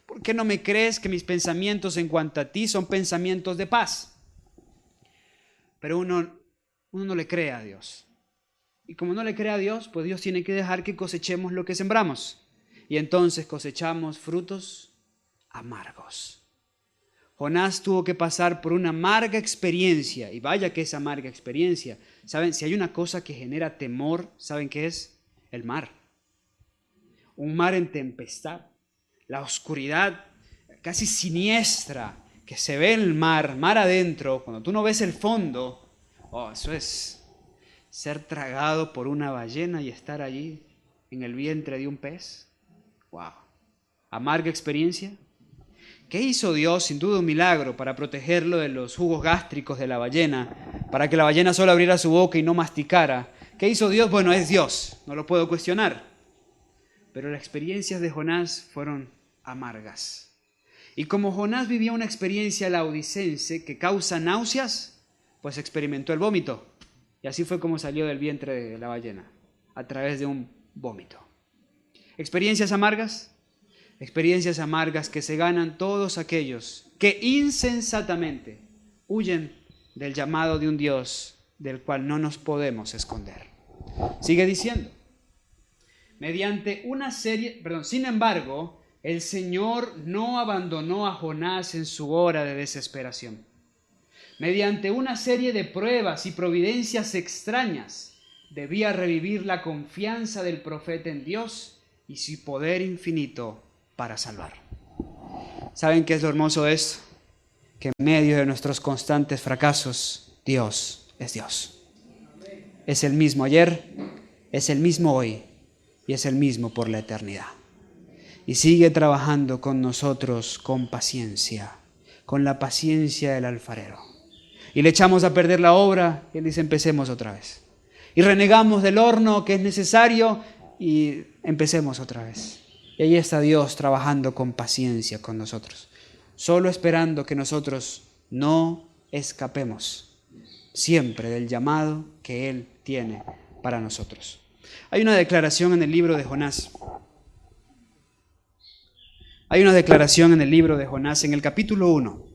Speaker 1: ¿Por qué no me crees que mis pensamientos en cuanto a ti son pensamientos de paz? Pero uno no le cree a Dios. Y como no le cree a Dios, pues Dios tiene que dejar que cosechemos lo que sembramos. Y entonces cosechamos frutos amargos. Jonás tuvo que pasar por una amarga experiencia, y vaya que es amarga experiencia. ¿Saben? Si hay una cosa que genera temor, ¿saben qué es? El mar. Un mar en tempestad. La oscuridad casi siniestra que se ve en el mar adentro, cuando tú no ves el fondo, eso es ser tragado por una ballena y estar allí en el vientre de un pez. ¡Wow! Amarga experiencia. ¿Qué hizo Dios? Sin duda un milagro para protegerlo de los jugos gástricos de la ballena, para que la ballena solo abriera su boca y no masticara. ¿Qué hizo Dios? Bueno, es Dios, no lo puedo cuestionar. Pero las experiencias de Jonás fueron amargas. Y como Jonás vivía una experiencia laodicense que causa náuseas, pues experimentó el vómito. Y así fue como salió del vientre de la ballena, a través de un vómito. ¿Experiencias amargas? Experiencias amargas que se ganan todos aquellos que insensatamente huyen del llamado de un Dios del cual no nos podemos esconder. Sigue diciendo, sin embargo, el Señor no abandonó a Jonás en su hora de desesperación. Mediante una serie de pruebas y providencias extrañas, debía revivir la confianza del profeta en Dios y su poder infinito para salvar. ¿Saben qué es lo hermoso de esto? Que en medio de nuestros constantes fracasos, Dios es Dios. Es el mismo ayer, es el mismo hoy y es el mismo por la eternidad. Y sigue trabajando con nosotros con paciencia, con la paciencia del alfarero. Y le echamos a perder la obra y él dice, empecemos otra vez. Y renegamos del horno que es necesario y empecemos otra vez. Y ahí está Dios trabajando con paciencia con nosotros, solo esperando que nosotros no escapemos siempre del llamado que Él tiene para nosotros. Hay una declaración en el libro de Jonás. Hay una declaración en el libro de Jonás, en el capítulo 1,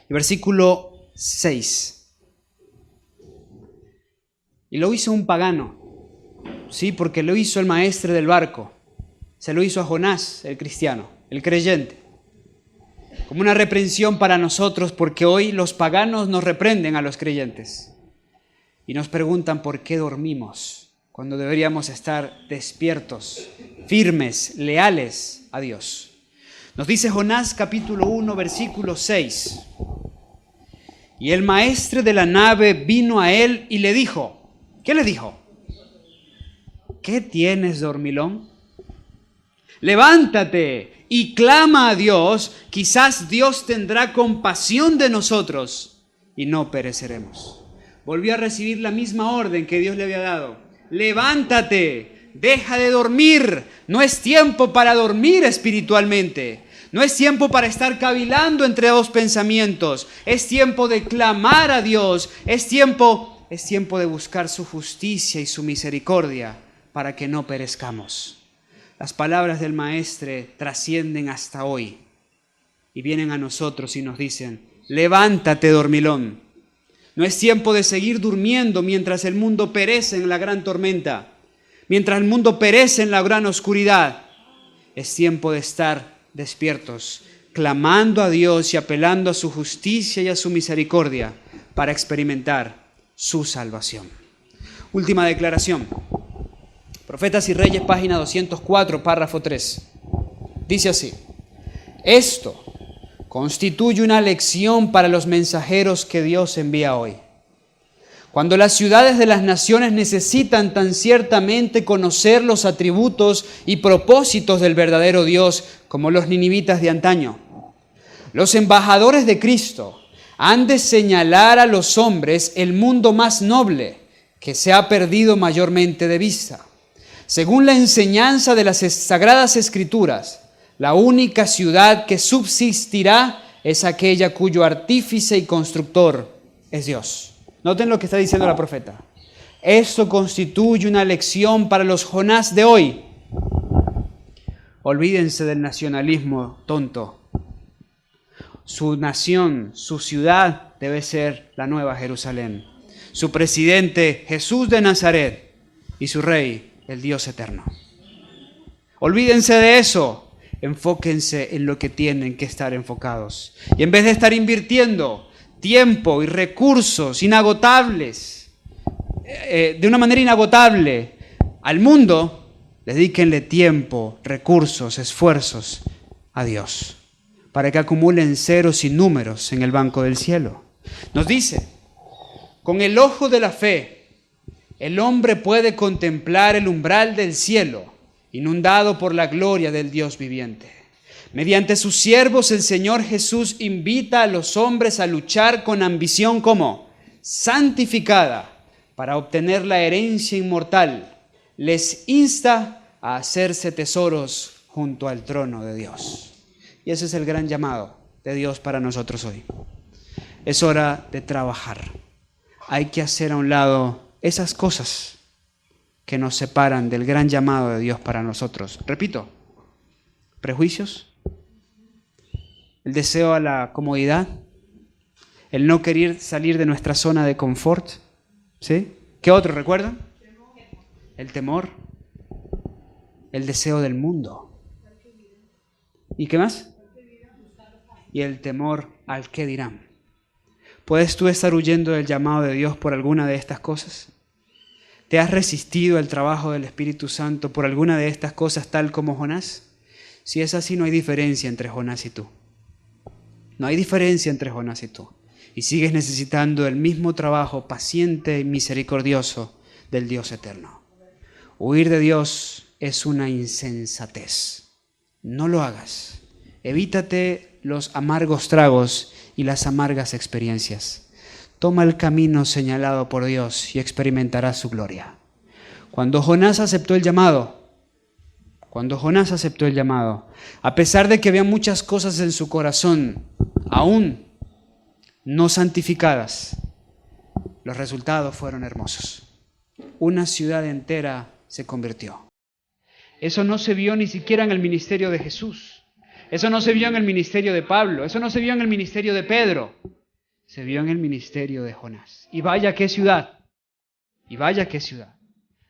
Speaker 1: y versículo 6. Y lo hizo un pagano. Sí, porque lo hizo el maestre del barco. Se lo hizo a Jonás, el cristiano, el creyente. Como una reprensión para nosotros, porque hoy los paganos nos reprenden a los creyentes. Y nos preguntan por qué dormimos, cuando deberíamos estar despiertos, firmes, leales a Dios. Nos dice Jonás capítulo 1, versículo 6. Y el maestre de la nave vino a él y le dijo, ¿qué le dijo? ¿Qué tienes, dormilón? Levántate y clama a Dios, quizás Dios tendrá compasión de nosotros y no pereceremos. Volvió a recibir la misma orden que Dios le había dado. Levántate, deja de dormir. No es tiempo para dormir espiritualmente. No es tiempo para estar cavilando entre dos pensamientos. Es tiempo de clamar a Dios. Es tiempo de buscar su justicia y su misericordia para que no perezcamos. Las palabras del Maestre trascienden hasta hoy y vienen a nosotros y nos dicen, levántate, dormilón. No es tiempo de seguir durmiendo mientras el mundo perece en la gran tormenta, mientras el mundo perece en la gran oscuridad. Es tiempo de estar despiertos, clamando a Dios y apelando a su justicia y a su misericordia para experimentar su salvación. Última declaración. Profetas y Reyes, página 204, párrafo 3. Dice así: esto constituye una lección para los mensajeros que Dios envía hoy. Cuando las ciudades de las naciones necesitan tan ciertamente conocer los atributos y propósitos del verdadero Dios como los ninivitas de antaño. Los embajadores de Cristo han de señalar a los hombres el mundo más noble que se ha perdido mayormente de vista. Según la enseñanza de las Sagradas Escrituras, la única ciudad que subsistirá es aquella cuyo artífice y constructor es Dios. Noten lo que está diciendo la profeta. Esto constituye una lección para los Jonás de hoy. Olvídense del nacionalismo tonto. Su nación, su ciudad debe ser la Nueva Jerusalén. Su presidente, Jesús de Nazaret, y su rey, el Dios eterno. Olvídense de eso. Enfóquense en lo que tienen que estar enfocados. Y en vez de estar invirtiendo tiempo y recursos inagotables, de una manera inagotable, al mundo, dedíquenle tiempo, recursos, esfuerzos a Dios, para que acumulen ceros y números en el banco del cielo. Nos dice, con el ojo de la fe, el hombre puede contemplar el umbral del cielo, inundado por la gloria del Dios viviente. Mediante sus siervos, el Señor Jesús invita a los hombres a luchar con ambición como santificada para obtener la herencia inmortal. Les insta a hacerse tesoros junto al trono de Dios. Y ese es el gran llamado de Dios para nosotros hoy. Es hora de trabajar. Hay que hacer a un lado esas cosas que nos separan del gran llamado de Dios para nosotros. Repito, prejuicios, el deseo a la comodidad, el no querer salir de nuestra zona de confort. ¿Sí? ¿Qué otro recuerdan? El temor, el deseo del mundo. ¿Y qué más? Y el temor al qué dirán. ¿Puedes tú estar huyendo del llamado de Dios por alguna de estas cosas? ¿Te has resistido al trabajo del Espíritu Santo por alguna de estas cosas tal como Jonás? Si es así, no hay diferencia entre Jonás y tú. No hay diferencia entre Jonás y tú. Y sigues necesitando el mismo trabajo paciente y misericordioso del Dios eterno. Huir de Dios es una insensatez. No lo hagas. Evítate los amargos tragos y las amargas experiencias. Toma el camino señalado por Dios y experimentarás su gloria. Cuando Jonás aceptó el llamado, a pesar de que había muchas cosas en su corazón, aún no santificadas, los resultados fueron hermosos. Una ciudad entera se convirtió. Eso no se vio ni siquiera en el ministerio de Jesús. Eso no se vio en el ministerio de Pablo. Eso no se vio en el ministerio de Pedro. Se vio en el ministerio de Jonás. Y vaya qué ciudad.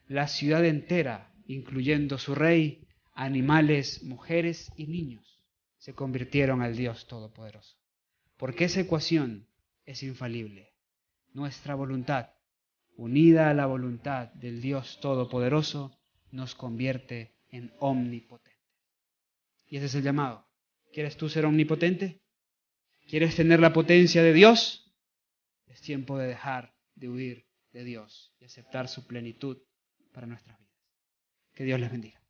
Speaker 1: La ciudad entera, incluyendo su rey, animales, mujeres y niños, se convirtieron al Dios Todopoderoso. Porque esa ecuación es infalible. Nuestra voluntad, unida a la voluntad del Dios Todopoderoso, nos convierte en omnipotentes. Y ese es el llamado. ¿Quieres tú ser omnipotente? ¿Quieres tener la potencia de Dios? Es tiempo de dejar de huir de Dios y aceptar su plenitud para nuestras vidas. Que Dios les bendiga.